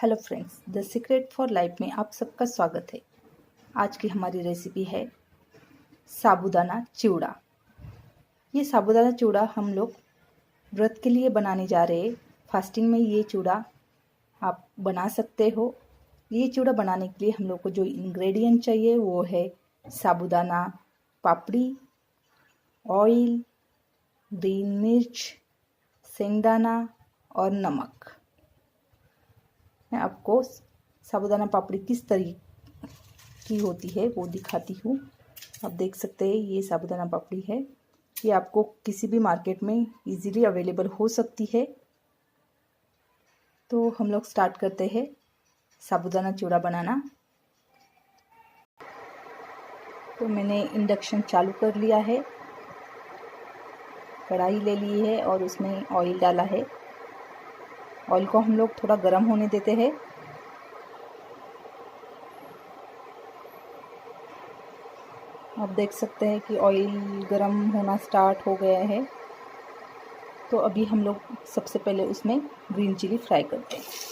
Hello friends, the secret for life में आप सबका स्वागत है। आज की हमारी रेसिपी है साबूदाना चिवड़ा। ये साबूदाना चिवड़ा हम लोग व्रत के लिए बनाने जा रहे हैं। फास्टिंग में ये चिवड़ा आप बना सकते हो। ये चिवड़ा बनाने के लिए हम लोग को जो इंग्रेडिएंट चाहिए वो है साबूदाना, पापड़ी, ऑयल, ग्रीन मिर्च, सेंगदाना और नमक। मैं आपको साबूदाना पापड़ी किस तरीके की होती है वो दिखाती हूँ। आप देख सकते हैं ये साबूदाना पापड़ी है। ये आपको किसी भी मार्केट में इजीली अवेलेबल हो सकती है। तो हम लोग स्टार्ट करते हैं साबूदाना चिवड़ा बनाना। तो मैंने इंडक्शन चालू कर लिया है, कढ़ाई ले ली है और उसमें ऑयल डाला है। ऑयल को हम लोग थोड़ा गर्म होने देते हैं। आप देख सकते हैं कि ऑयल गर्म होना स्टार्ट हो गया है। तो अभी हम लोग सबसे पहले उसमें ग्रीन चिली फ्राई करते हैं।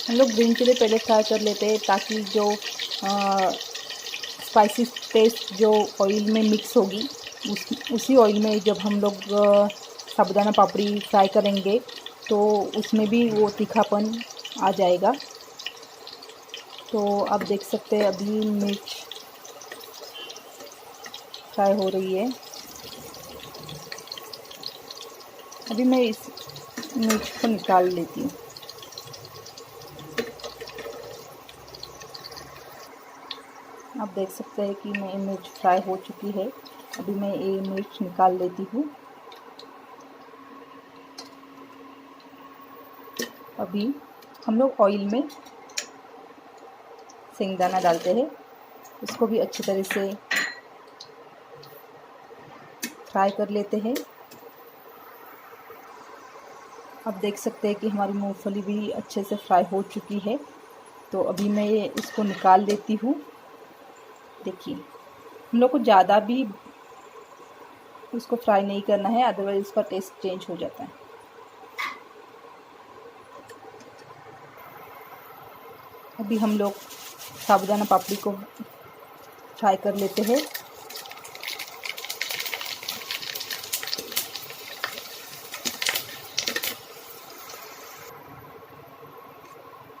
हम लोग ग्रीन चिली पहले फ्राई कर लेते हैं ताकि जो स्पाइसी टेस्ट जो ऑयल में मिक्स होगी उसी ऑयल में जब हम लोग साबूदाना पापड़ी फ्राई करेंगे तो उसमें भी वो तीखापन आ जाएगा। तो आप देख सकते हैं अभी मिर्च फ्राई हो रही है। अभी मैं इस मिर्च को निकाल लेती हूँ। आप देख सकते हैं कि मैं मिर्च फ्राई हो चुकी है। अभी मैं ये मिर्च निकाल लेती हूँ। अभी हम लोग ऑयल में सेंगदाना डालते हैं, उसको भी अच्छी तरह से फ्राई कर लेते हैं। आप देख सकते हैं कि हमारी मूंगफली भी अच्छे से फ्राई हो चुकी है। तो अभी मैं इसको निकाल लेती हूँ। देखिए, हम लोग को ज़्यादा भी उसको फ्राई नहीं करना है, अदरवाइज उसका टेस्ट चेंज हो जाता है। अभी हम लोग साबूदाना पापड़ी को फ्राई कर लेते हैं।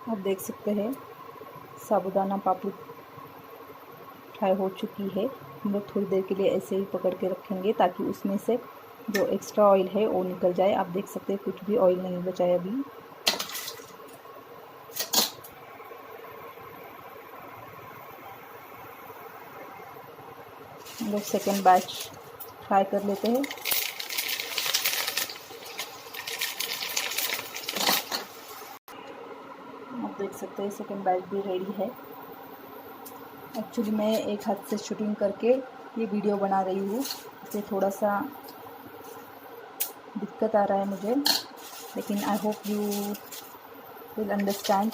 आप देख सकते हैं साबूदाना पापड़ी फ्राई हो चुकी है। हम लोग थोड़ी देर के लिए ऐसे ही पकड़ के रखेंगे ताकि उसमें से जो एक्स्ट्रा ऑयल है वो निकल जाए। आप देख सकते हैं कुछ भी ऑयल नहीं बचा है अभी। हम लोग सेकेंड बैच फ्राई कर लेते हैं। आप देख सकते हैं सेकेंड बैच भी रेडी है। एक्चुअली मैं एक हाथ से शूटिंग करके ये वीडियो बना रही हूँ, इससे थोड़ा सा दिक्कत आ रहा है मुझे, लेकिन I hope you will understand.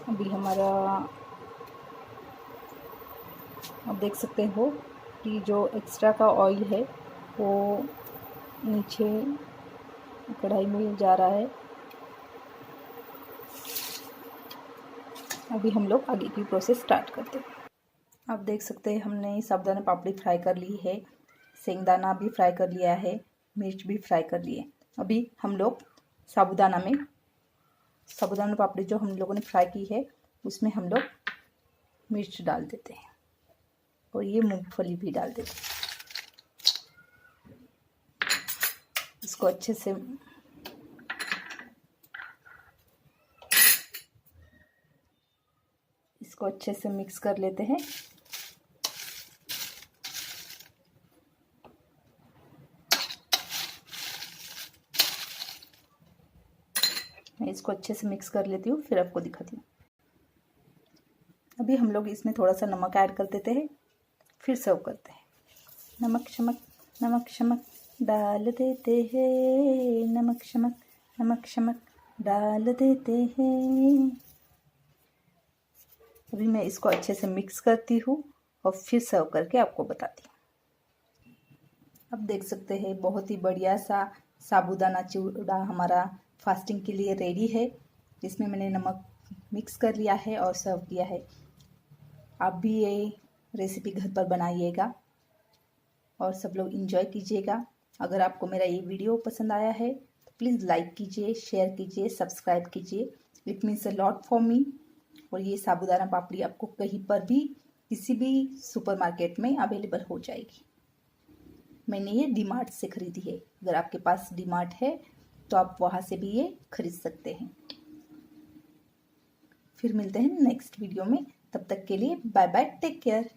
अभी हमारा आप देख सकते हो कि जो एक्स्ट्रा का ऑयल है वो नीचे कढ़ाई में जा रहा है। अभी हम लोग आगे की प्रोसेस स्टार्ट करते हैं। आप देख सकते हैं हमने साबूदाना पापड़ी फ्राई कर ली है, सेंगदाना भी फ्राई कर लिया है, मिर्च भी फ्राई कर लिए। अभी हम लोग साबूदाना पापड़ी जो हम लोगों ने फ्राई की है उसमें हम लोग मिर्च डाल देते हैं और ये मूंगफली भी डाल देते हैं। इसको अच्छे से मिक्स कर लेते हैं। मैं इसको अच्छे से मिक्स कर लेती हूँ, फिर आपको दिखाती हूँ। अभी हम लोग इसमें थोड़ा सा नमक ऐड कर देते हैं, फिर सर्व करते हैं। नमक शमक डाल देते हैं, नमक शमक डाल देते हैं। अभी मैं इसको अच्छे से मिक्स करती हूँ और फिर सर्व करके आपको बताती हूँ। अब देख सकते हैं बहुत ही बढ़िया सा साबूदाना चिवड़ा हमारा फास्टिंग के लिए रेडी है। इसमें मैंने नमक मिक्स कर लिया है और सर्व किया है। आप भी ये रेसिपी घर पर बनाइएगा और सब लोग एंजॉय कीजिएगा। अगर आपको मेरा ये वीडियो पसंद आया है तो प्लीज़ लाइक कीजिए, शेयर कीजिए, सब्सक्राइब कीजिए। It means a lot for me. और ये साबूदाना पापड़ी आपको कहीं पर भी किसी भी सुपरमार्केट में अवेलेबल हो जाएगी। मैंने ये डीमार्ट से खरीदी है। अगर आपके पास डीमार्ट है तो आप वहाँ से भी ये खरीद सकते हैं। फिर मिलते हैं नेक्स्ट वीडियो में। तब तक के लिए बाय बाय, टेक केयर।